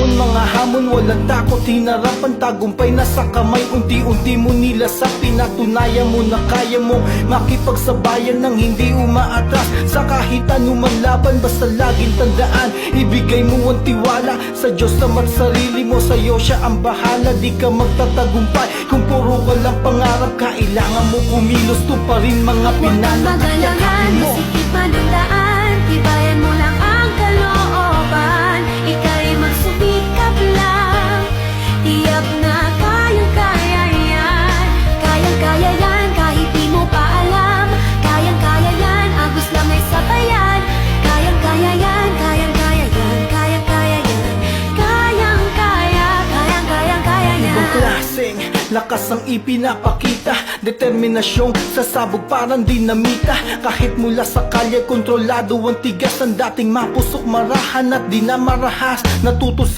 meron mga hamon, walang takot, hinarap ang tagumpay nasa kamay. Unti-unti mo nilasap, pinatunayan mo na kaya mong makipagsabayan ng hindi umaatras sa kahit anumang laban. Basta laging tandaan, ibigay mo ang tiwala sa Diyos na't sarili mo, sa'yo siya ang bahala. Di ka magtatagumpay kung puro ka lang pangarap. Kailangan mo kumilos, to pa rin mga pinanagalangan mo. Masikip man ang daan, tibayan mo lang ang kalooban. Ika'y magsumikap lang, tiyak na kayang-kaya yan. Kayang-kaya yan, kahit di mo pa alam. Kayang-kaya yan, agos lang ay sabayan. Kayang-kaya yan, kayang-kaya yan, kayang-kaya yan. Kayang-kaya, kayang-kaya yan. Ibang klaseng lakas ang ipinapakita, determinasyong sasabog parang dinamita. Kahit mula sa kalye, kontrolado ang tigas. Ang dating mapusok, marahan at di na marahas. Natuto sa